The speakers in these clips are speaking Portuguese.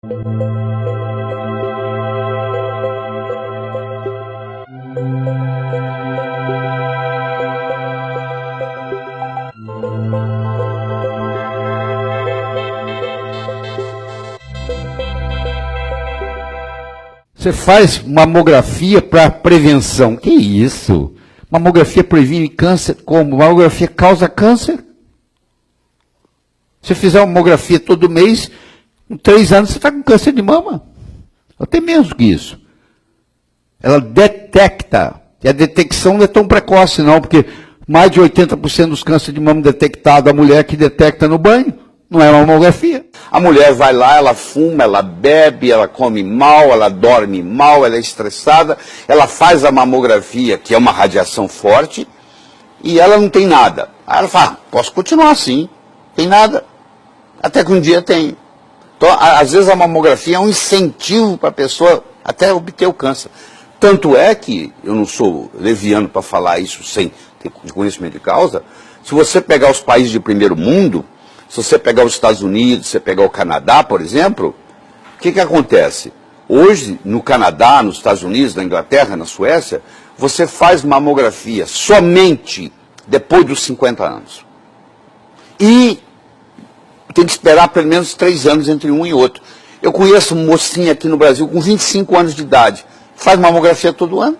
Você faz mamografia para prevenção. Que isso? Mamografia previne câncer como? Mamografia causa câncer? Se fizer uma mamografia todo mês, com 3 anos você está com câncer de mama. Até menos que isso. Ela detecta. E a detecção não é tão precoce não, porque mais de 80% dos cânceres de mama detectados, a mulher que detecta no banho, não é uma mamografia. A mulher vai lá, ela fuma, ela bebe, ela come mal, ela dorme mal, ela é estressada, ela faz a mamografia, que é uma radiação forte, e ela não tem nada. Aí ela fala, posso continuar assim, tem nada. Até que um dia tem. Então, às vezes a mamografia é um incentivo para a pessoa até obter o câncer. Tanto é que, eu não sou leviano para falar isso sem ter conhecimento de causa, se você pegar os países de primeiro mundo, se você pegar os Estados Unidos, se você pegar o Canadá, por exemplo, o que acontece? Hoje, no Canadá, nos Estados Unidos, na Inglaterra, na Suécia, você faz mamografia somente depois dos 50 anos. E tem que esperar pelo menos 3 anos entre um e outro. Eu conheço uma mocinha aqui no Brasil com 25 anos de idade, faz mamografia todo ano.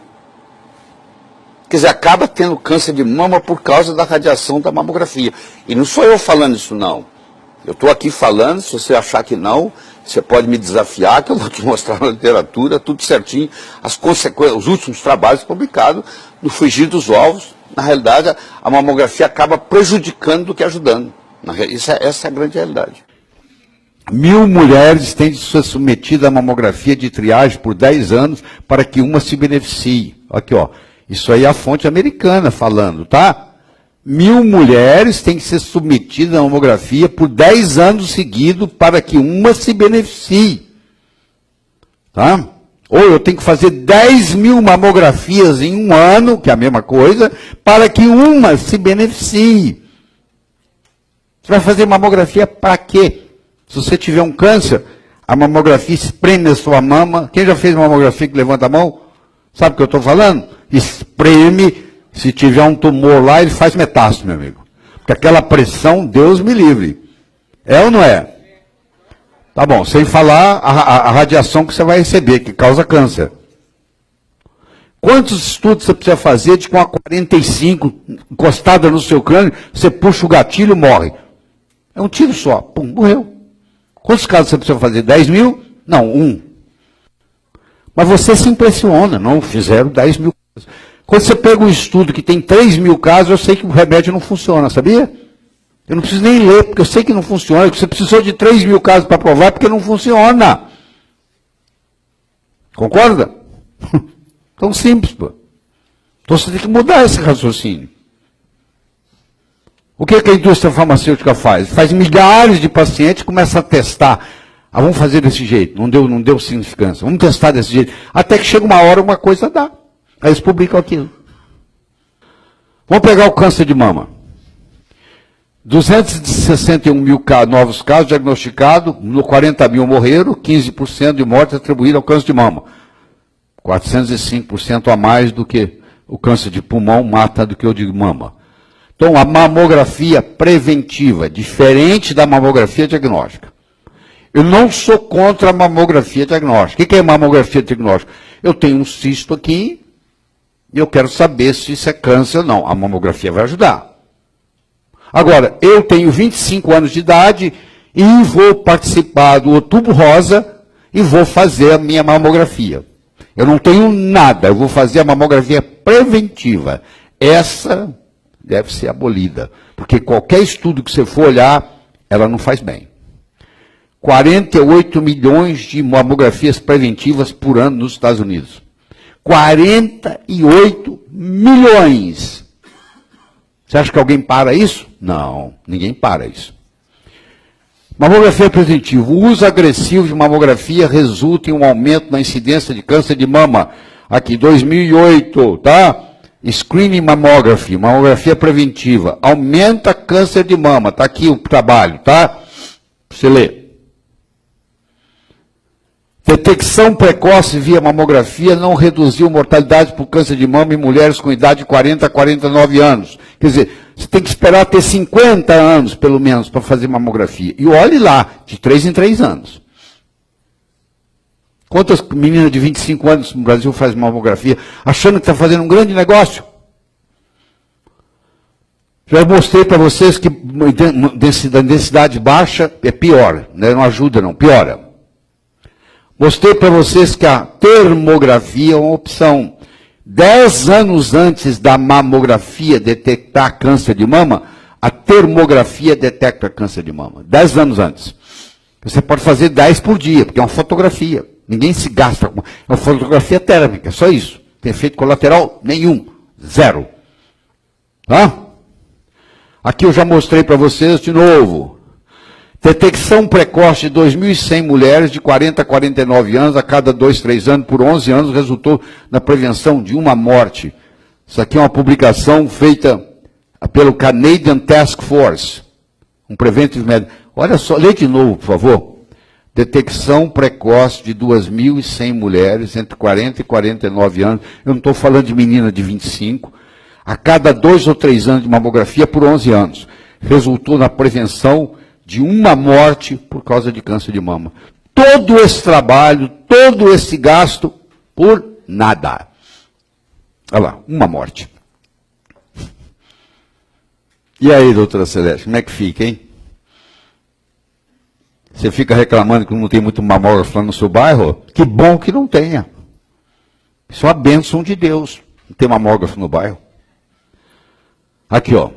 Quer dizer, acaba tendo câncer de mama por causa da radiação da mamografia. E não sou eu falando isso, não. Eu estou aqui falando, se você achar que não, você pode me desafiar, que eu vou te mostrar na literatura, tudo certinho, as consequências, os últimos trabalhos publicados no frigir dos ovos. Na realidade, a mamografia acaba prejudicando do que ajudando. Essa é a grande realidade. 1000 mulheres têm de ser submetidas à mamografia de triagem por 10 anos para que uma se beneficie. Aqui, ó. Isso aí é a fonte americana falando, tá? 1000 mulheres têm que ser submetidas à mamografia por 10 anos seguidos para que uma se beneficie. Tá? Ou eu tenho que fazer 10.000 mamografias em um ano, que é a mesma coisa, para que uma se beneficie. Você vai fazer mamografia para quê? Se você tiver um câncer, a mamografia espreme a sua mama. Quem já fez mamografia que levanta a mão? Sabe o que eu estou falando? Espreme, se tiver um tumor lá, ele faz metástase, meu amigo. Porque aquela pressão, Deus me livre. É ou não é? Tá bom, sem falar a radiação que você vai receber, que causa câncer. Quantos estudos você precisa fazer de com a 45 encostada no seu crânio, você puxa o gatilho e morre? É um tiro só, pum, morreu. Quantos casos você precisa fazer? 10.000? Não, 1. Mas você se impressiona, não fizeram 10.000 casos. Quando você pega um estudo que tem 3.000 casos, eu sei que o remédio não funciona, sabia? Eu não preciso nem ler, porque eu sei que não funciona. Você precisou de 3.000 casos para provar, porque não funciona. Concorda? Tão simples, pô. Então você tem que mudar esse raciocínio. O que a indústria farmacêutica faz? Faz milhares de pacientes, começa a testar. Ah, vamos fazer desse jeito, não deu significância. Vamos testar desse jeito. Até que chega uma hora, uma coisa dá. Aí eles publicam aquilo. Vamos pegar o câncer de mama. 261.000 novos casos diagnosticados, 40.000 morreram, 15% de mortes atribuídas ao câncer de mama. 405% a mais do que o câncer de pulmão mata do que o de mama. Então, a mamografia preventiva, diferente da mamografia diagnóstica. Eu não sou contra a mamografia diagnóstica. O que é mamografia diagnóstica? Eu tenho um cisto aqui e eu quero saber se isso é câncer ou não. A mamografia vai ajudar. Agora, eu tenho 25 anos de idade e vou participar do Outubro Rosa e vou fazer a minha mamografia. Eu não tenho nada, eu vou fazer a mamografia preventiva. Essa deve ser abolida, porque qualquer estudo que você for olhar, ela não faz bem. 48 milhões de mamografias preventivas por ano nos Estados Unidos. 48 milhões. Você acha que alguém para isso? Não, ninguém para isso. Mamografia preventiva. O uso agressivo de mamografia resulta em um aumento na incidência de câncer de mama. Aqui, 2008, tá? Screening mammography, mamografia preventiva. Aumenta câncer de mama. Tá aqui o trabalho, tá? Você lê. Detecção precoce via mamografia não reduziu mortalidade por câncer de mama em mulheres com idade de 40 a 49 anos. Quer dizer, você tem que esperar ter 50 anos, pelo menos, para fazer mamografia. E olhe lá, de 3 em 3 anos. Quantas meninas de 25 anos no Brasil fazem mamografia, achando que está fazendo um grande negócio? Já mostrei para vocês que densidade baixa é pior, né? Não ajuda não, piora. Mostrei para vocês que a termografia é uma opção. 10 anos antes da mamografia detectar câncer de mama, a termografia detecta câncer de mama. 10 anos antes. Você pode fazer 10 por dia, porque é uma fotografia. Ninguém se gasta com... É uma fotografia térmica, só isso. Tem efeito colateral nenhum. Zero. Tá? Aqui eu já mostrei para vocês de novo. Detecção precoce de 2.100 mulheres de 40 a 49 anos, a cada 2, 3 anos, por 11 anos, resultou na prevenção de uma morte. Isso aqui é uma publicação feita pelo Canadian Task Force, um preventive medicine. Olha só, lê de novo, por favor. Detecção precoce de 2.100 mulheres entre 40 e 49 anos. Eu não estou falando de menina de 25. A cada 2 ou 3 anos de mamografia por 11 anos. Resultou na prevenção de uma morte por causa de câncer de mama. Todo esse trabalho, todo esse gasto, por nada. Olha lá, uma morte. E aí, doutora Celeste, como é que fica, hein? Você fica reclamando que não tem muito mamógrafo lá no seu bairro? Que bom que não tenha. Isso é uma bênção de Deus, não ter mamógrafo no bairro. Aqui, ó.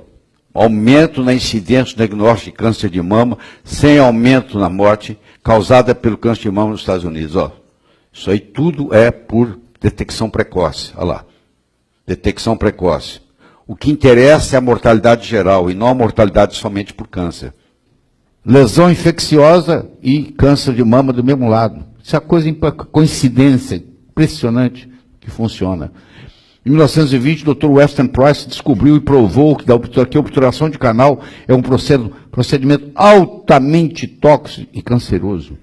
Aumento na incidência do diagnóstico de câncer de mama, sem aumento na morte, causada pelo câncer de mama nos Estados Unidos. Ó. Isso aí tudo é por detecção precoce. Olha lá. Detecção precoce. O que interessa é a mortalidade geral, e não a mortalidade somente por câncer. Lesão infecciosa e câncer de mama do mesmo lado. Isso é uma coincidência impressionante que funciona. Em 1920, o Dr. Weston Price descobriu e provou que a obturação de canal é um procedimento altamente tóxico e canceroso.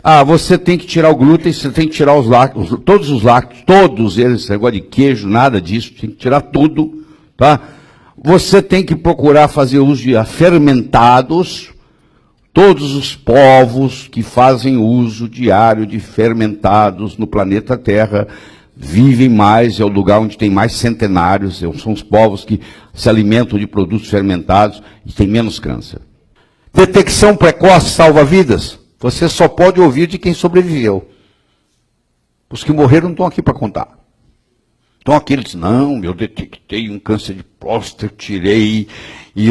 Ah, você tem que tirar o glúten, você tem que tirar os lácteos, todos os lácteos, todos eles, negócio de queijo, nada disso, tem que tirar tudo, tá? Você tem que procurar fazer uso de fermentados, todos os povos que fazem uso diário de fermentados no planeta Terra, vivem mais, é o lugar onde tem mais centenários, são os povos que se alimentam de produtos fermentados e têm menos câncer. Detecção precoce salva vidas? Você só pode ouvir de quem sobreviveu. Os que morreram não estão aqui para contar. Então aqueles, não, eu detectei um câncer de próstata, tirei, e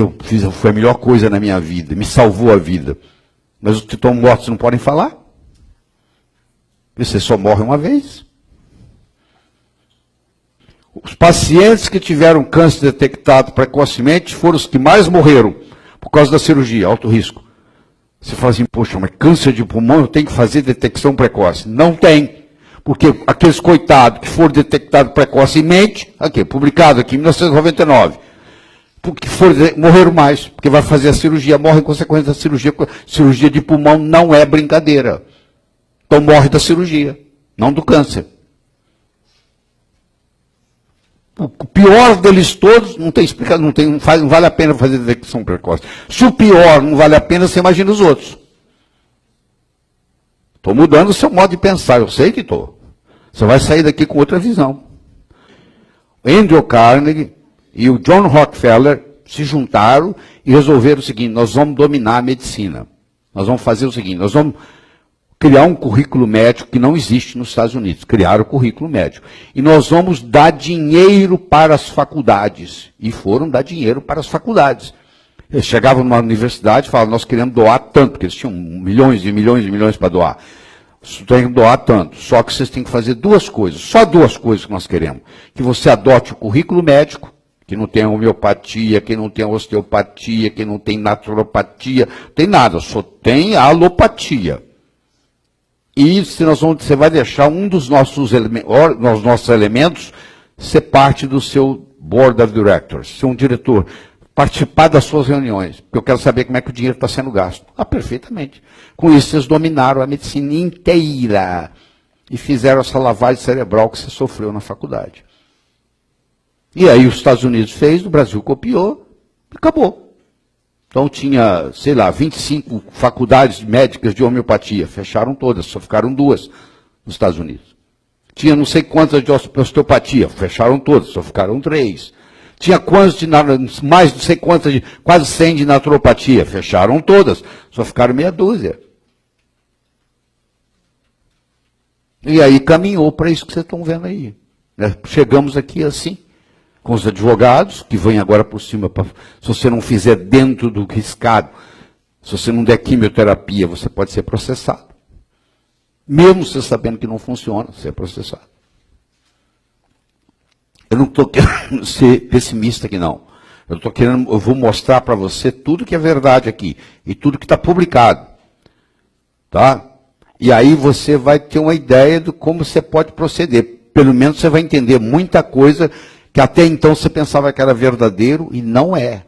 foi a melhor coisa na minha vida, me salvou a vida. Mas os que estão mortos não podem falar. Você só morre uma vez. Os pacientes que tiveram câncer detectado precocemente foram os que mais morreram por causa da cirurgia, alto risco. Você fala assim, poxa, mas câncer de pulmão eu tenho que fazer detecção precoce. Não tem, porque aqueles coitados que foram detectados precocemente, aqui, publicado aqui em 1999, porque morreram mais, porque vai fazer a cirurgia, morre em consequência da cirurgia. Cirurgia de pulmão não é brincadeira. Então morre da cirurgia, não do câncer. O pior deles todos, não tem explicação, não vale a pena fazer detecção precoce. Se o pior não vale a pena, você imagina os outros. Estou mudando o seu modo de pensar, eu sei que estou. Você vai sair daqui com outra visão. Andrew Carnegie e o John Rockefeller se juntaram e resolveram o seguinte, nós vamos dominar a medicina. Nós vamos fazer o seguinte, nós vamos criar um currículo médico que não existe nos Estados Unidos. Criaram o currículo médico. E nós vamos dar dinheiro para as faculdades. E foram dar dinheiro para as faculdades. Eles chegavam numa universidade e falavam, nós queremos doar tanto, porque eles tinham milhões e milhões e milhões para doar. Tem que doar tanto. Só que vocês têm que fazer duas coisas. Só duas coisas que nós queremos. Que você adote o currículo médico, que não tem homeopatia, que não tem osteopatia, que não tem naturopatia, não tem nada, só tem a alopatia. E você vai deixar um dos nossos elementos ser parte do seu Board of Directors, ser um diretor. participar das suas reuniões, porque eu quero saber como é que o dinheiro está sendo gasto. Ah, perfeitamente. Com isso, eles dominaram a medicina inteira e fizeram essa lavagem cerebral que você sofreu na faculdade. E aí os Estados Unidos fez, o Brasil copiou e acabou. Então tinha, sei lá, 25 faculdades médicas de homeopatia, fecharam todas, só ficaram 2 nos Estados Unidos. Tinha não sei quantas de osteopatia, fecharam todas, só ficaram 3. Tinha quantas de mais não sei quantas, quase 100 de naturopatia, fecharam todas, só ficaram meia dúzia. E aí caminhou para isso que vocês estão vendo aí. Chegamos aqui assim, com os advogados, que vêm agora por cima, se você não fizer dentro do riscado, se você não der quimioterapia, você pode ser processado. Mesmo você sabendo que não funciona, você é processado. Eu não estou querendo ser pessimista aqui, não. Eu vou mostrar para você tudo que é verdade aqui, e tudo que está publicado. Tá? E aí você vai ter uma ideia de como você pode proceder. Pelo menos você vai entender muita coisa que até então você pensava que era verdadeiro e não é.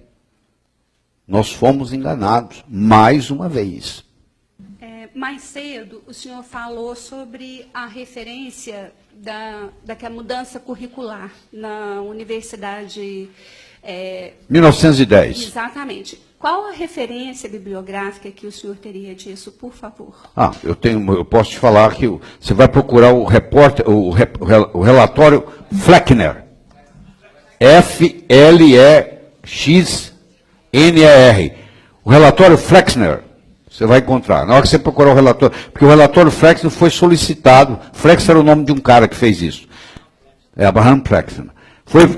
Nós fomos enganados, mais uma vez. Mais cedo, o senhor falou sobre a referência da mudança curricular na universidade... 1910. Exatamente. Qual a referência bibliográfica que o senhor teria disso, por favor? Eu posso te falar que você vai procurar o relatório Fleckner. F-L-E-X-N-E-R. O relatório Flexner. Você vai encontrar. Na hora que você procurar o relatório, porque o relatório Flexner foi solicitado, Flexner era o nome de um cara que fez isso. Abraham Flexner.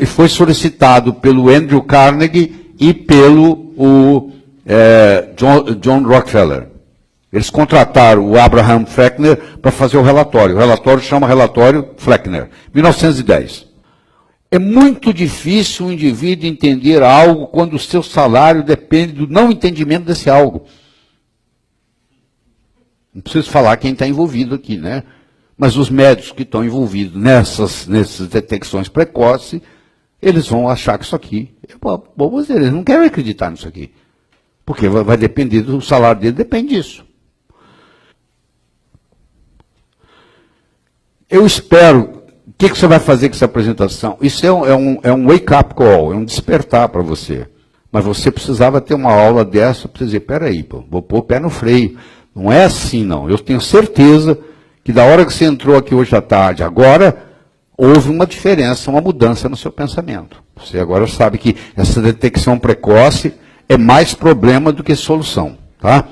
Foi solicitado pelo Andrew Carnegie e pelo John Rockefeller. Eles contrataram o Abraham Flexner para fazer o relatório. O relatório chama Relatório Flexner, 1910. É muito difícil o indivíduo entender algo quando o seu salário depende do não entendimento desse algo. Não preciso falar quem está envolvido aqui, né? Mas os médicos que estão envolvidos nessas detecções precoces, eles vão achar que isso aqui é bobeira. Eles não querem acreditar nisso aqui. Porque vai depender do salário dele, depende disso. Eu espero. O que você vai fazer com essa apresentação? Isso é um wake-up call, é um despertar para você. Mas você precisava ter uma aula dessa para dizer, peraí, vou pôr o pé no freio. Não é assim, não. Eu tenho certeza que da hora que você entrou aqui hoje à tarde, agora, houve uma diferença, uma mudança no seu pensamento. Você agora sabe que essa detecção precoce é mais problema do que solução, tá?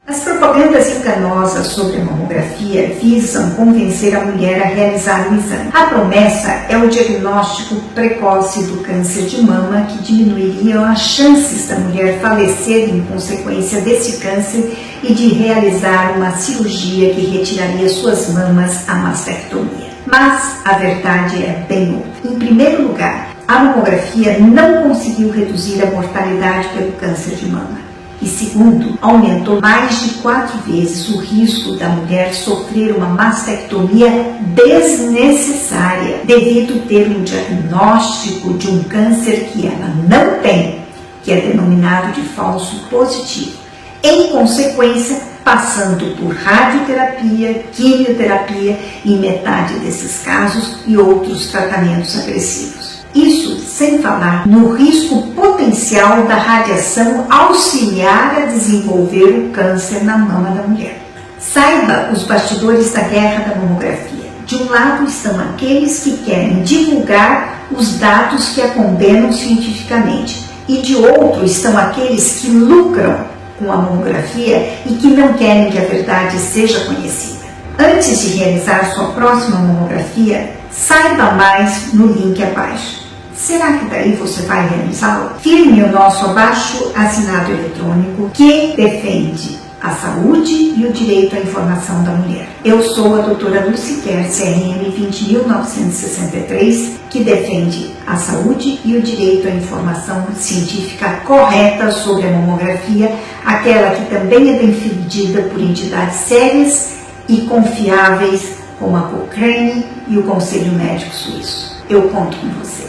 As propagandas enganosas sobre a mamografia visam convencer a mulher a realizar o exame. A promessa é o diagnóstico precoce do câncer de mama, que diminuiriam as chances da mulher falecer em consequência desse câncer e de realizar uma cirurgia que retiraria suas mamas, a mastectomia. Mas a verdade é bem outra. Em primeiro lugar, a mamografia não conseguiu reduzir a mortalidade pelo câncer de mama. E segundo, aumentou mais de 4 vezes o risco da mulher sofrer uma mastectomia desnecessária, devido ter um diagnóstico de um câncer que ela não tem, que é denominado de falso positivo. Em consequência, passando por radioterapia, quimioterapia em metade desses casos e outros tratamentos agressivos. Isso sem falar no risco potencial da radiação auxiliar a desenvolver o câncer na mama da mulher. Saiba os bastidores da guerra da mamografia. De um lado estão aqueles que querem divulgar os dados que a condenam cientificamente, e de outro estão aqueles que lucram com a mamografia e que não querem que a verdade seja conhecida. Antes de realizar sua próxima mamografia, saiba mais no link abaixo. Será que daí você vai realizá-la? Firme o nosso abaixo assinado eletrônico que defende a saúde e o direito à informação da mulher. Eu sou a doutora Lucy Kerr, CRM 20.963, que defende a saúde e o direito à informação científica correta sobre a mamografia, aquela que também é defendida por entidades sérias e confiáveis como a Cochrane e o Conselho Médico Suíço. Eu conto com você.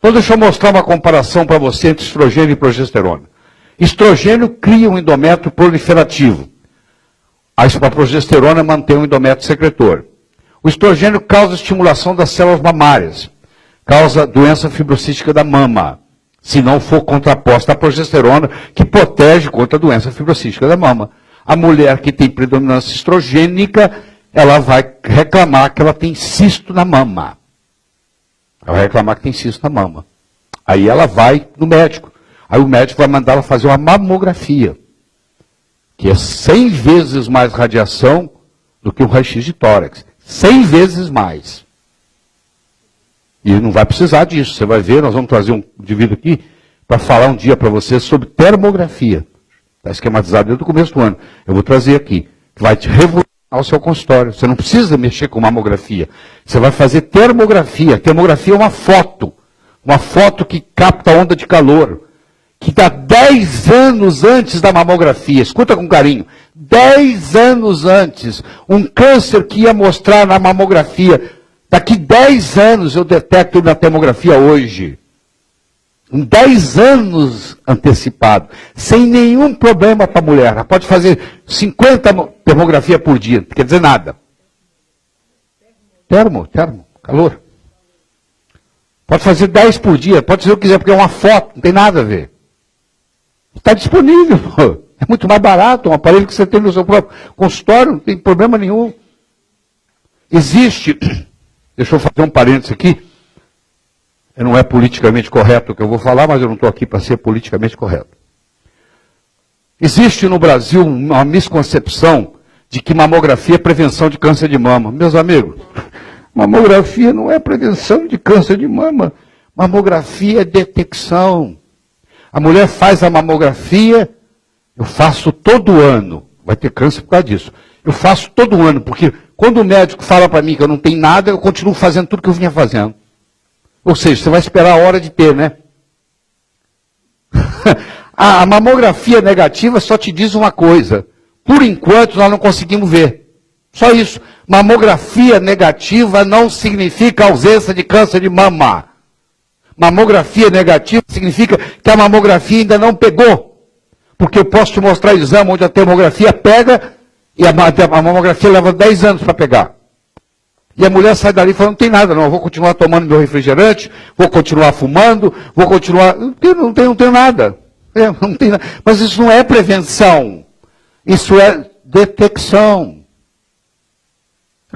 Então deixa eu mostrar uma comparação para você entre estrogênio e progesterona. Estrogênio cria um endométrio proliferativo. A progesterona mantém um endométrio secretor. O estrogênio causa estimulação das células mamárias, causa doença fibrocística da mama, se não for contraposta à progesterona, que protege contra a doença fibrocística da mama. A mulher que tem predominância estrogênica, ela vai reclamar que ela tem cisto na mama. Ela vai reclamar que tem cisto na mama. Aí ela vai no médico. Aí o médico vai mandar ela fazer uma mamografia, que é 100 vezes mais radiação do que o raio-x de tórax. 100 vezes mais. E não vai precisar disso. Você vai ver, nós vamos trazer um indivíduo aqui para falar um dia para você sobre termografia. Está esquematizado desde o começo do ano. Eu vou trazer aqui, que vai te revolucionar o seu consultório. Você não precisa mexer com mamografia. Você vai fazer termografia. Termografia é uma foto que capta a onda de calor, que dá 10 anos antes da mamografia. Escuta com carinho. 10 anos antes, um câncer que ia mostrar na mamografia, daqui 10 anos eu detecto na termografia hoje. 10 anos antecipado, sem nenhum problema para a mulher. Ela pode fazer 50 termografia por dia, não quer dizer nada. Calor. Pode fazer 10 por dia, pode fazer o que quiser, porque é uma foto, não tem nada a ver. Está disponível, pô. É muito mais barato, um aparelho que você tem no seu próprio consultório, não tem problema nenhum. Existe, deixa eu fazer um parênteses aqui, não é politicamente correto o que eu vou falar, mas eu não estou aqui para ser politicamente correto. Existe no Brasil uma misconcepção de que mamografia é prevenção de câncer de mama. Meus amigos, mamografia não é prevenção de câncer de mama. Mamografia é detecção. A mulher faz a mamografia, eu faço todo ano. Vai ter câncer por causa disso. Eu faço todo ano, porque quando o médico fala para mim que eu não tenho nada, eu continuo fazendo tudo que eu vinha fazendo. Ou seja, você vai esperar a hora de ter, né? A mamografia negativa só te diz uma coisa. Por enquanto, nós não conseguimos ver. Só isso. Mamografia negativa não significa ausência de câncer de mama. Mamografia negativa significa que a mamografia ainda não pegou. Porque eu posso te mostrar exame onde a termografia pega e a mamografia leva 10 anos para pegar. E a mulher sai dali e fala, não tem nada, não, eu vou continuar tomando meu refrigerante, vou continuar fumando, vou continuar... Não tenho nada. Não tem nada. Mas isso não é prevenção. Isso é detecção.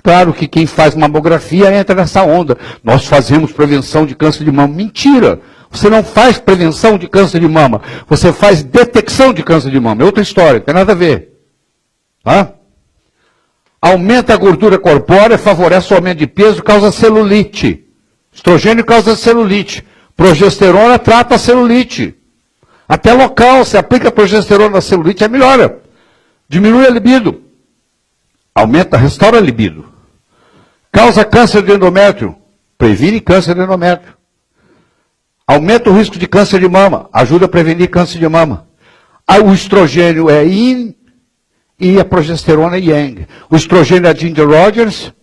Claro que quem faz mamografia entra nessa onda. Nós fazemos prevenção de câncer de mama. Mentira! Você não faz prevenção de câncer de mama. Você faz detecção de câncer de mama. É outra história, não tem nada a ver. Tá? Aumenta a gordura corpórea, favorece o aumento de peso, causa celulite. Estrogênio causa celulite. Progesterona trata a celulite. Até local, se aplica progesterona na celulite, melhora. Diminui a libido. Aumenta, restaura a libido. Causa câncer de endométrio. Previne câncer de endométrio. Aumenta o risco de câncer de mama. Ajuda a prevenir câncer de mama. O estrogênio é yin e a progesterona é yang. O estrogênio é a Ginger Rogers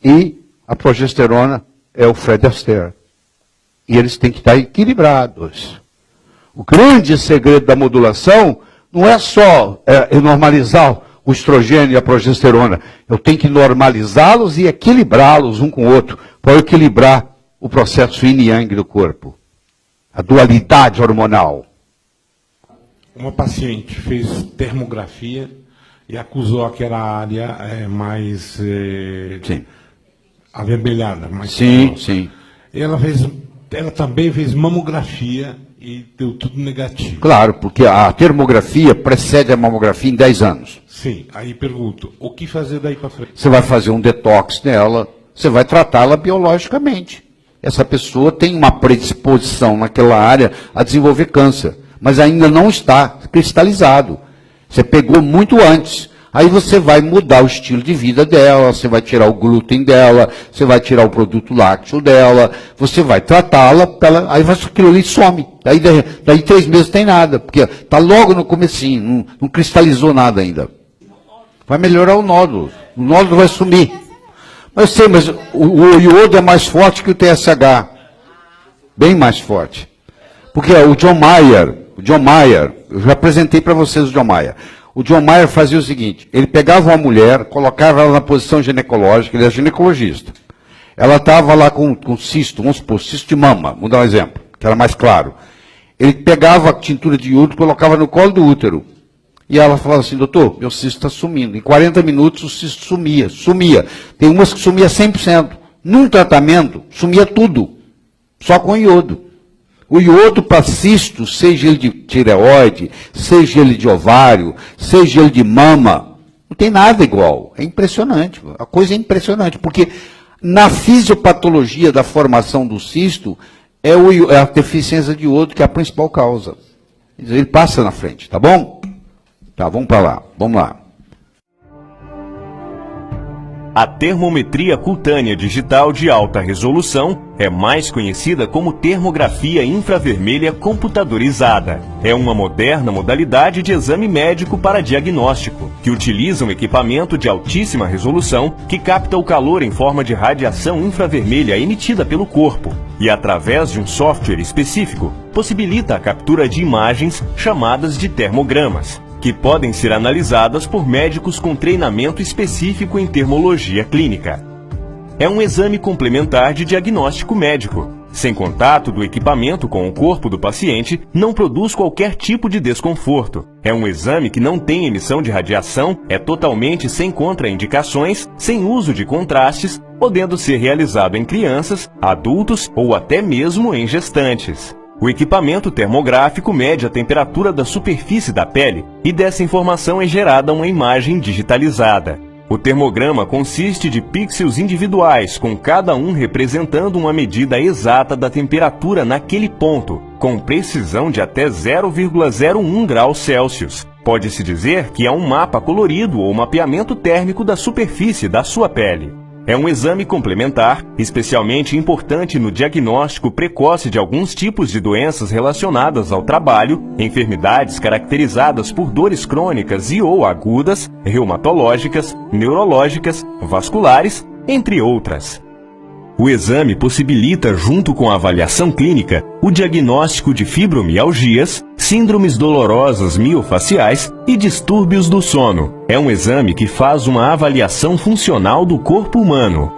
e a progesterona é o Fred Astaire. E eles têm que estar equilibrados. O grande segredo da modulação não é só normalizar o estrogênio e a progesterona. Eu tenho que normalizá-los e equilibrá-los um com o outro, para equilibrar o processo yin e yang do corpo. A dualidade hormonal. Uma paciente fez termografia e acusou aquela área mais avermelhada. Mais sim, sim. Ela também fez mamografia e deu tudo negativo. Claro, porque a termografia precede a mamografia em 10 anos. Sim, aí pergunto, o que fazer daí para frente? Você vai fazer um detox nela, você vai tratá-la biologicamente. Essa pessoa tem uma predisposição naquela área a desenvolver câncer, mas ainda não está cristalizado. Você pegou muito antes. Aí você vai mudar o estilo de vida dela, você vai tirar o glúten dela, você vai tirar o produto lácteo dela, você vai tratá-la, aí aquilo ali some. Daí 3 meses não tem nada, porque está logo no comecinho, não cristalizou nada ainda. Vai melhorar o nódulo vai sumir. Mas eu sei, mas o iodo é mais forte que o TSH. bem mais forte. Porque o John Mayer, eu já apresentei para vocês o John Mayer. O John Mayer fazia o seguinte, ele pegava uma mulher, colocava ela na posição ginecológica, ele é ginecologista. Ela estava lá com cisto, vamos supor, cisto de mama, vamos dar um exemplo, que era mais claro. Ele pegava a tintura de útero, colocava no colo do útero. E ela falava assim, doutor, meu cisto está sumindo. Em 40 minutos o cisto sumia. Tem umas que sumia 100%. Num tratamento, sumia tudo, só com iodo. O iodo para cisto, seja ele de tireoide, seja ele de ovário, seja ele de mama, não tem nada igual. É impressionante, a coisa é impressionante, porque na fisiopatologia da formação do cisto, é a deficiência de iodo que é a principal causa. Ele passa na frente, tá bom? Tá, vamos para lá, vamos lá. A termometria cutânea digital de alta resolução é mais conhecida como termografia infravermelha computadorizada. É uma moderna modalidade de exame médico para diagnóstico, que utiliza um equipamento de altíssima resolução que capta o calor em forma de radiação infravermelha emitida pelo corpo e, através de um software específico, possibilita a captura de imagens chamadas de termogramas, que podem ser analisadas por médicos com treinamento específico em termologia clínica. É um exame complementar de diagnóstico médico. Sem contato do equipamento com o corpo do paciente, não produz qualquer tipo de desconforto. É um exame que não tem emissão de radiação, é totalmente sem contraindicações, sem uso de contrastes, podendo ser realizado em crianças, adultos ou até mesmo em gestantes. O equipamento termográfico mede a temperatura da superfície da pele e dessa informação é gerada uma imagem digitalizada. O termograma consiste de pixels individuais, com cada um representando uma medida exata da temperatura naquele ponto, com precisão de até 0,01 graus Celsius. Pode-se dizer que é um mapa colorido ou mapeamento térmico da superfície da sua pele. É um exame complementar, especialmente importante no diagnóstico precoce de alguns tipos de doenças relacionadas ao trabalho, enfermidades caracterizadas por dores crônicas e ou agudas, reumatológicas, neurológicas, vasculares, entre outras. O exame possibilita, junto com a avaliação clínica, o diagnóstico de fibromialgias, síndromes dolorosas miofaciais e distúrbios do sono. É um exame que faz uma avaliação funcional do corpo humano.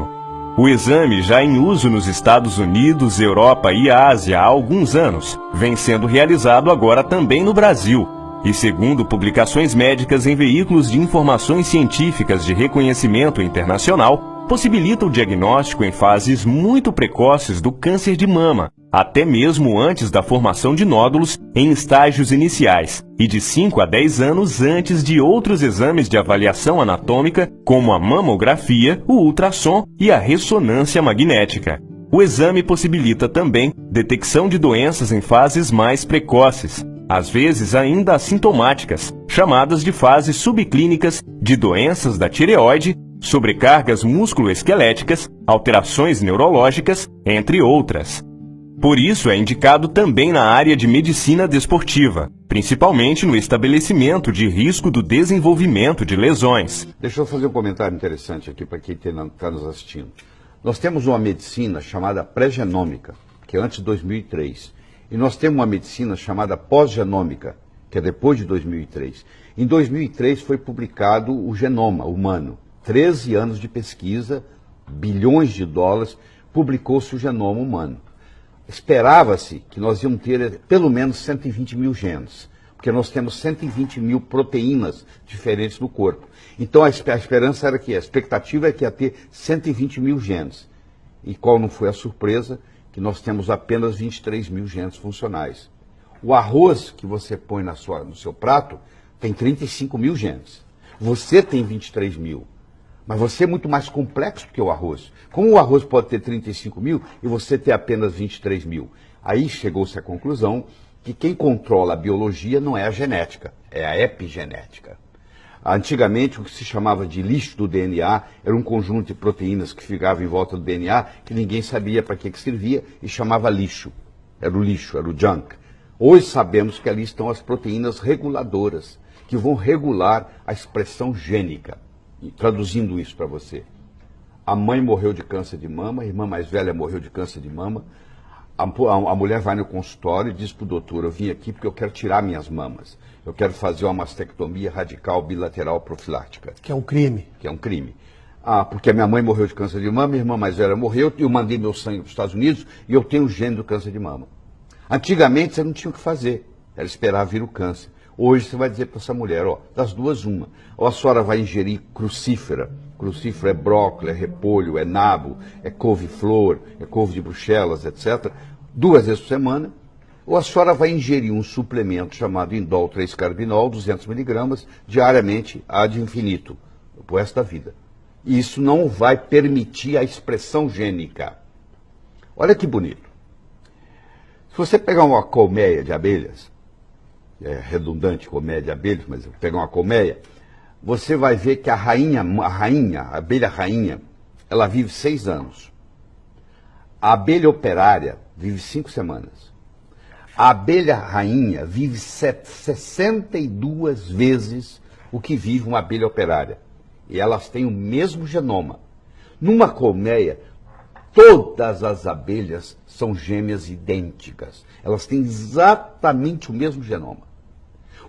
O exame, já em uso nos Estados Unidos, Europa e Ásia há alguns anos, vem sendo realizado agora também no Brasil. E segundo publicações médicas em veículos de informações científicas de reconhecimento internacional, possibilita o diagnóstico em fases muito precoces do câncer de mama, até mesmo antes da formação de nódulos em estágios iniciais, e de 5 a 10 anos antes de outros exames de avaliação anatômica, como a mamografia, o ultrassom e a ressonância magnética. O exame possibilita também detecção de doenças em fases mais precoces, às vezes ainda assintomáticas, chamadas de fases subclínicas de doenças da tireoide, sobrecargas musculoesqueléticas, alterações neurológicas, entre outras. Por isso é indicado também na área de medicina desportiva, principalmente no estabelecimento de risco do desenvolvimento de lesões. Deixa eu fazer um comentário interessante aqui para quem está nos assistindo. Nós temos uma medicina chamada pré-genômica, que é antes de 2003. E nós temos uma medicina chamada pós-genômica, que é depois de 2003. Em 2003 foi publicado o genoma humano. 13 anos de pesquisa, bilhões de dólares, publicou-se o genoma humano. Esperava-se que nós íamos ter pelo menos 120 mil genes, porque nós temos 120 mil proteínas diferentes no corpo. Então a esperança era que, a expectativa é que ia ter 120 mil genes. E qual não foi a surpresa? Que nós temos apenas 23 mil genes funcionais. O arroz que você põe no seu prato tem 35 mil genes. Você tem 23 mil. Mas você é muito mais complexo que o arroz. Como o arroz pode ter 35 mil e você ter apenas 23 mil? Aí chegou-se à conclusão que quem controla a biologia não é a genética, é a epigenética. Antigamente, o que se chamava de lixo do DNA era um conjunto de proteínas que ficava em volta do DNA que ninguém sabia para que servia e chamava lixo. Era o lixo, era o junk. Hoje sabemos que ali estão as proteínas reguladoras, que vão regular a expressão gênica. E traduzindo isso para você, a mãe morreu de câncer de mama, a irmã mais velha morreu de câncer de mama, A mulher vai no consultório e diz para o doutor, eu vim aqui porque eu quero tirar minhas mamas. Eu quero fazer uma mastectomia radical bilateral profilática. Que é um crime. Que é um crime. Porque a minha mãe morreu de câncer de mama, minha irmã mais velha morreu, eu mandei meu sangue para os Estados Unidos e eu tenho o gene do câncer de mama. Antigamente você não tinha o que fazer, era esperar vir o câncer. Hoje você vai dizer para essa mulher, das duas uma, ou a senhora vai ingerir crucífera é brócolis, é repolho, é nabo, é couve-flor, é couve de Bruxelas, etc., 2 vezes por semana, ou a senhora vai ingerir um suplemento chamado indol 3-carbinol, 200 miligramas, diariamente, ad infinito, pro resto da vida. E isso não vai permitir a expressão gênica. Olha que bonito. Se você pegar uma colmeia de abelhas, é redundante colmeia de abelhas, mas pegar uma colmeia, você vai ver que a abelha rainha, ela vive 6 anos. A abelha operária vive 5 semanas. A abelha rainha vive 62 vezes o que vive uma abelha operária. E elas têm o mesmo genoma. Numa colmeia, todas as abelhas são gêmeas idênticas. Elas têm exatamente o mesmo genoma.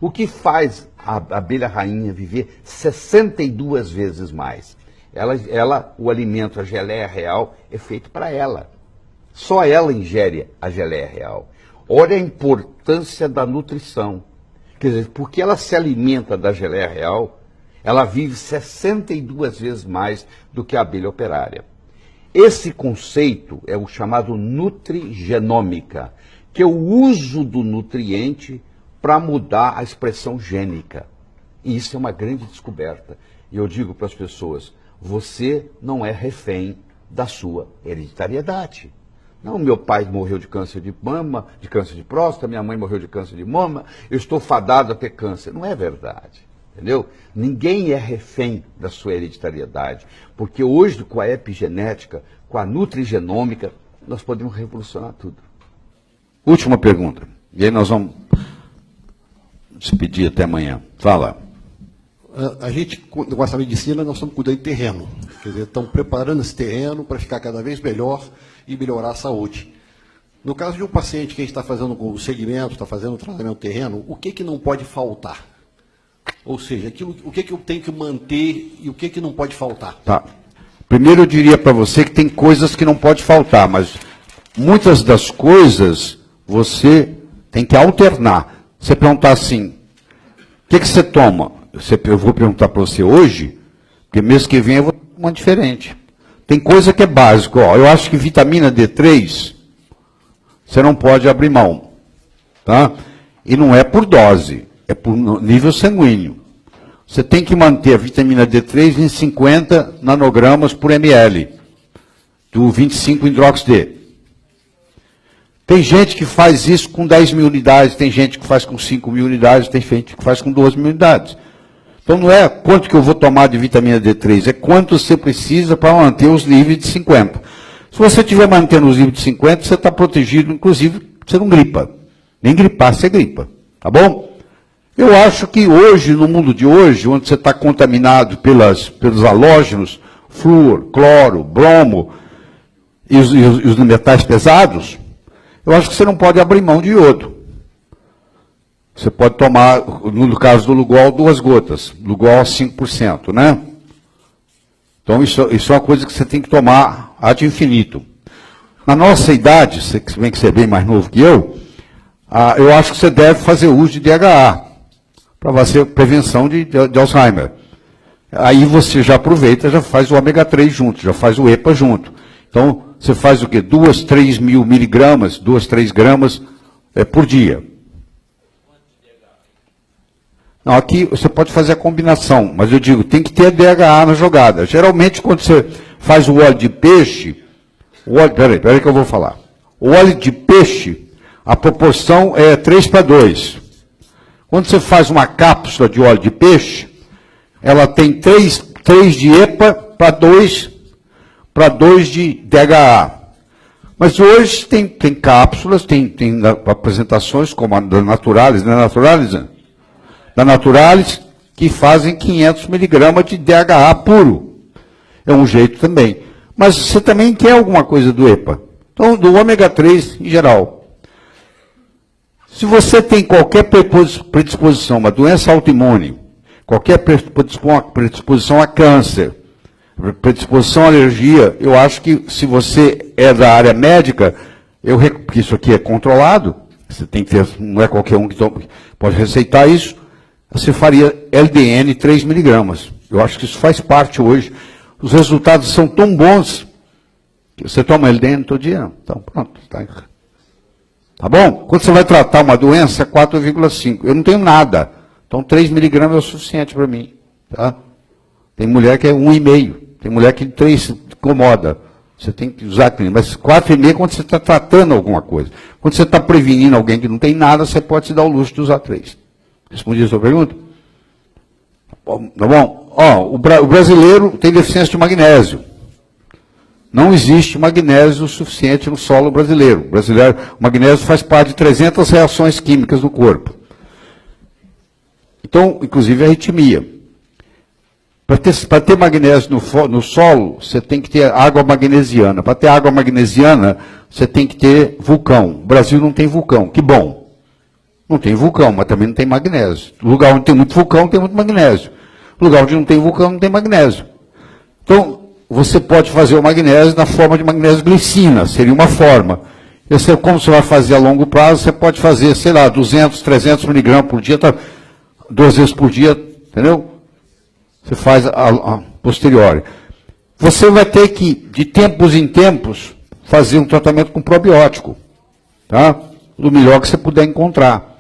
O que faz a abelha rainha viver 62 vezes mais? O alimento, a geleia real, é feito para ela. Só ela ingere a geleia real. Olha a importância da nutrição. Quer dizer, porque ela se alimenta da geleia real, ela vive 62 vezes mais do que a abelha operária. Esse conceito é o chamado nutrigenômica, que é o uso do nutriente para mudar a expressão gênica. E isso é uma grande descoberta. E eu digo para as pessoas, você não é refém da sua hereditariedade. Não, meu pai morreu de câncer de mama, de câncer de próstata, minha mãe morreu de câncer de mama, eu estou fadado a ter câncer. Não é verdade, entendeu? Ninguém é refém da sua hereditariedade, porque hoje, com a epigenética, com a nutrigenômica, nós podemos revolucionar tudo. Última pergunta, e aí nós vamos despedir até amanhã. Fala. A gente, com essa medicina, nós estamos cuidando de terreno. Quer dizer, estamos preparando esse terreno para ficar cada vez melhor e melhorar a saúde. No caso de um paciente que a gente está fazendo o segmento, está fazendo o tratamento terreno, o que não pode faltar? Ou seja, o que eu tenho que manter e o que não pode faltar? Tá. Primeiro eu diria para você que tem coisas que não pode faltar, mas muitas das coisas você tem que alternar. Você perguntar assim, o que você toma? Eu vou perguntar para você hoje, porque mês que vem eu vou tomar diferente. Tem coisa que é básico. Eu acho que vitamina D3, você não pode abrir mão. Tá? E não é por dose, é por nível sanguíneo. Você tem que manter a vitamina D3 em 50 nanogramas por ml, do 25-hidrox-D. Tem gente que faz isso com 10 mil unidades, tem gente que faz com 5 mil unidades, tem gente que faz com 12 mil unidades. Então não é quanto que eu vou tomar de vitamina D3, é quanto você precisa para manter os níveis de 50. Se você estiver mantendo os níveis de 50, você está protegido, inclusive, você não gripa. Nem gripar, você gripa. Tá bom? Eu acho que hoje, no mundo de hoje, onde você está contaminado pelos halógenos, flúor, cloro, bromo e os metais pesados, eu acho que você não pode abrir mão de iodo. Você pode tomar, no caso do Lugol, 2 gotas. Lugol 5%, né? Então, isso é uma coisa que você tem que tomar ad infinito. Na nossa idade, se bem que você é bem mais novo que eu acho que você deve fazer uso de DHA, para fazer prevenção de Alzheimer. Aí você já aproveita, já faz o ômega 3 junto, já faz o EPA junto. Então, você faz o quê? 2, 3 mil miligramas, 2, 3 gramas por dia. Não, aqui você pode fazer a combinação, mas eu digo, tem que ter DHA na jogada. Geralmente, quando você faz o óleo de peixe, peraí que eu vou falar. O óleo de peixe, a proporção é 3:2. Quando você faz uma cápsula de óleo de peixe, ela tem 3 de EPA para 2 de DHA. Mas hoje tem cápsulas, tem apresentações como a da Naturalis, né, Naturalis? Da Naturalis, que fazem 500 miligramas de DHA puro. É um jeito também. Mas você também quer alguma coisa do EPA. Então, do ômega 3 em geral. Se você tem qualquer predisposição, uma doença autoimune, qualquer predisposição a câncer, predisposição à alergia, eu acho que se você é da área médica, porque isso aqui é controlado, você tem que ter, não é qualquer um que pode receitar isso, você faria LDN 3 miligramas. Eu acho que isso faz parte hoje. Os resultados são tão bons que você toma LDN todo dia. Então, pronto. Tá bom? Quando você vai tratar uma doença, é 4,5. Eu não tenho nada. Então, 3 miligramas é o suficiente para mim. Tá? Tem mulher que é 1,5. Tem mulher que 3 incomoda. Você tem que usar aquilo. Mas 4,5 é quando você está tratando alguma coisa. Quando você está prevenindo alguém que não tem nada, você pode se dar o luxo de usar 3. Respondi a sua pergunta? Tá bom? Ó, o brasileiro tem deficiência de magnésio. Não existe magnésio suficiente no solo brasileiro. O magnésio faz parte de 300 reações químicas no corpo. Então, inclusive a arritmia. Para ter magnésio no solo, você tem que ter água magnesiana. Para ter água magnesiana, você tem que ter vulcão. O Brasil não tem vulcão. Que bom. Não tem vulcão, mas também não tem magnésio. No lugar onde tem muito vulcão, tem muito magnésio. No lugar onde não tem vulcão, não tem magnésio. Então, você pode fazer o magnésio na forma de magnésio glicina, seria uma forma. Como você vai fazer a longo prazo, você pode fazer, sei lá, 200, 300 miligramas por dia, 2 vezes por dia, entendeu? Você faz a posteriori. Você vai ter que, de tempos em tempos, fazer um tratamento com probiótico, tá? Do melhor que você puder encontrar.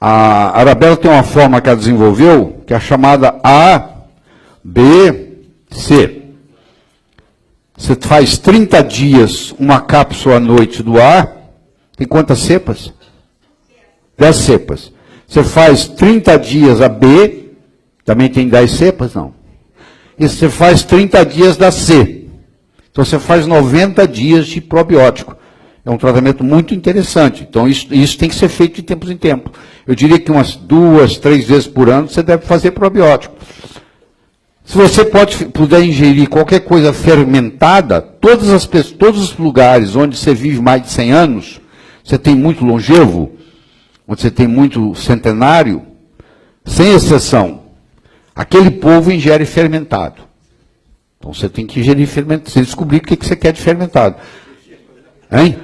A Arabella tem uma forma que ela desenvolveu, que é a chamada ABC. Você faz 30 dias uma cápsula à noite do A. Tem quantas cepas? 10 cepas. Você faz 30 dias a B. Também tem 10 cepas? Não. E você faz 30 dias da C. Então você faz 90 dias de probiótico. É um tratamento muito interessante. Então isso tem que ser feito de tempos em tempos. Eu diria que umas 2, 3 vezes por ano você deve fazer probiótico. Se você puder ingerir qualquer coisa fermentada, todos os lugares onde você vive mais de 100 anos, você tem muito longevo, onde você tem muito centenário, sem exceção, aquele povo ingere fermentado. Então você tem que ingerir fermentado, você descobrir o que você quer de fermentado. Hein?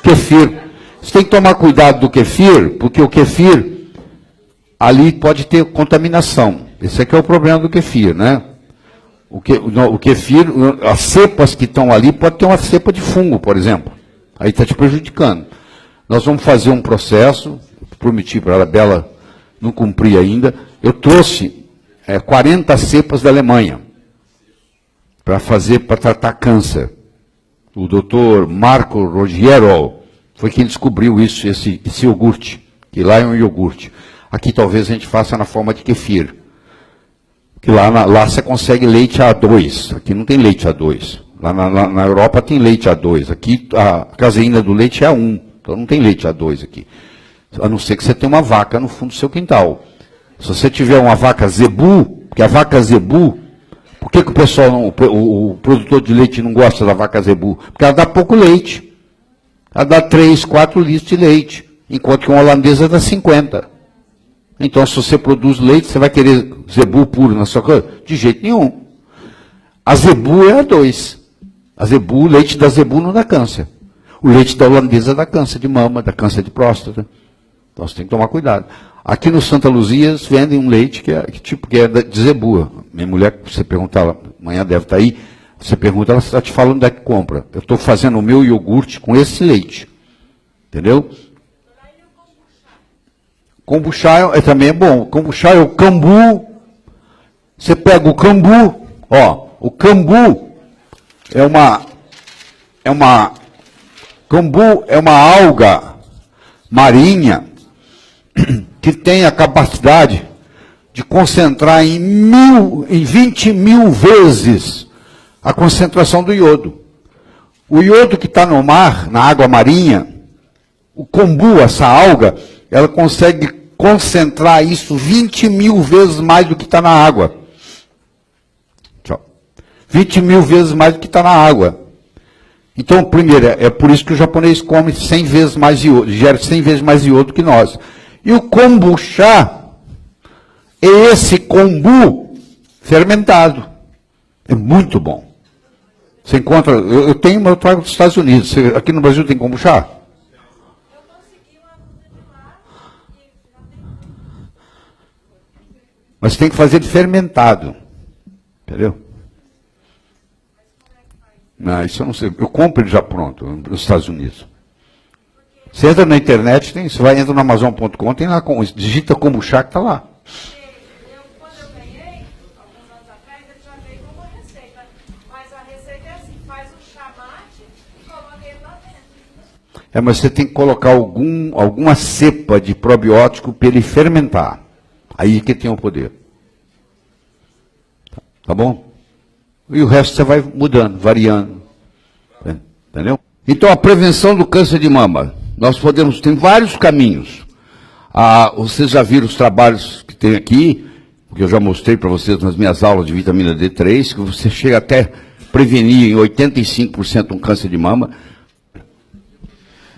Kefir. Você tem que tomar cuidado do kefir, porque o kefir, ali pode ter contaminação. Esse aqui é o problema do kefir, né? O kefir, as cepas que estão ali, pode ter uma cepa de fungo, por exemplo. Aí está te prejudicando. Nós vamos fazer um processo, prometi para a Arabella, não cumpri ainda. Eu trouxe 40 cepas da Alemanha para tratar câncer. O doutor Marco Roggiero foi quem descobriu isso, esse iogurte, que lá é um iogurte. Aqui talvez a gente faça na forma de kefir. Que lá você consegue leite A2. Aqui não tem leite A2. Lá na Europa tem leite A2. Aqui a caseína do leite é A1. Então não tem leite A2 aqui. A não ser que você tenha uma vaca no fundo do seu quintal. Se você tiver uma vaca zebu, porque a vaca zebu, por que o pessoal, o produtor de leite não gosta da vaca zebu? Porque ela dá pouco leite. Ela dá 3, 4 litros de leite. Enquanto que uma holandesa dá 50. Então, se você produz leite, você vai querer zebu puro na sua coisa? De jeito nenhum. A zebu é A2. O leite da zebu não dá câncer. O leite da holandesa dá câncer de mama, dá câncer de próstata. Então, você tem que tomar cuidado. Aqui no Santa Luzia, vendem um leite que é de zebu. Minha mulher, você pergunta, ela, amanhã deve estar aí, você pergunta, ela está te falando onde é que compra. Eu estou fazendo o meu iogurte com esse leite. Entendeu? Kombucha também é bom. Kombucha é o cambu. Você pega o cambu, o cambu cambu é uma alga marinha que tem a capacidade de concentrar em 20 mil vezes a concentração do iodo. O iodo que está no mar, na água marinha, o kombu, essa alga, ela consegue concentrar isso 20 mil vezes mais do que está na água. 20 mil vezes mais do que está na água. Então, primeiro, é por isso que o japonês come 100 vezes mais iodo, gera 100 vezes mais iodo que nós. E o kombucha é esse kombu fermentado. É muito bom. Você encontra, eu tenho, mas eu trago dos Estados Unidos. Aqui no Brasil tem kombucha? Mas tem que fazer de fermentado. Entendeu? Não, isso eu não sei. Eu compro ele já pronto, nos Estados Unidos. Você entra na internet, você vai entra no Amazon.com, tem lá, digita kombucha que está lá. Quando eu ganhei, alguns anos atrás, ele já veio com uma receita. Mas a receita é assim, faz um chamate e coloca ele lá dentro. Mas você tem que colocar alguma cepa de probiótico para ele fermentar. Aí que tem o poder. Tá bom? E o resto você vai mudando, variando. Entendeu? Então, a prevenção do câncer de mama. Nós podemos, tem vários caminhos. Vocês já viram os trabalhos que tem aqui, que eu já mostrei para vocês nas minhas aulas de vitamina D3, que você chega até prevenir em 85% um câncer de mama.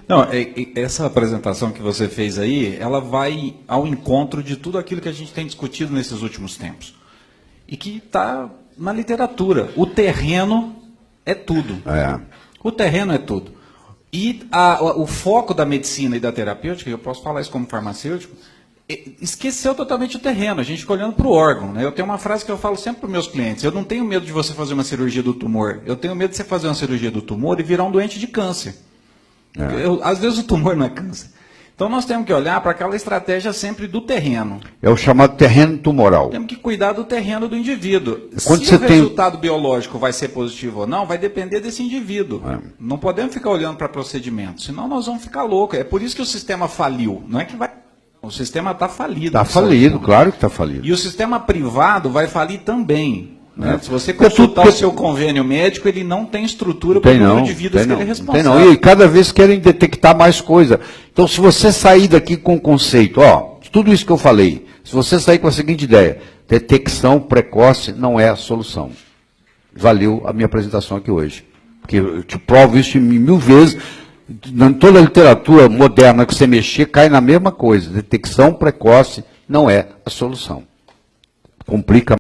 Não, essa apresentação que você fez aí, ela vai ao encontro de tudo aquilo que a gente tem discutido nesses últimos tempos. E que está na literatura. O terreno é tudo. O terreno é tudo. E o foco da medicina e da terapêutica, eu posso falar isso como farmacêutico, esqueceu totalmente o terreno. A gente fica olhando para o órgão. Né? Eu tenho uma frase que eu falo sempre para os meus clientes. Eu não tenho medo de você fazer uma cirurgia do tumor. Eu tenho medo de você fazer uma cirurgia do tumor e virar um doente de câncer. Às vezes o tumor não é câncer. Então nós temos que olhar para aquela estratégia sempre do terreno. É o chamado terreno tumoral. Temos que cuidar do terreno do indivíduo. Quando Se o resultado biológico vai ser positivo ou não, vai depender desse indivíduo. Não podemos ficar olhando para procedimentos, senão nós vamos ficar loucos. É por isso que o sistema faliu. Não é que vai... O sistema está falido. Está falido, claro que está falido. E o sistema privado vai falir também. Né? Se você consultar o seu convênio médico, ele não tem estrutura para o número de vidas que ele é responsável. E cada vez querem detectar mais coisa. Então, se você sair daqui com o conceito, tudo isso que eu falei, se você sair com a seguinte ideia, detecção precoce não é a solução. Valeu a minha apresentação aqui hoje. Porque eu te provo isso 1000 vezes. Em toda a literatura moderna que você mexer, cai na mesma coisa. Detecção precoce não é a solução. Complica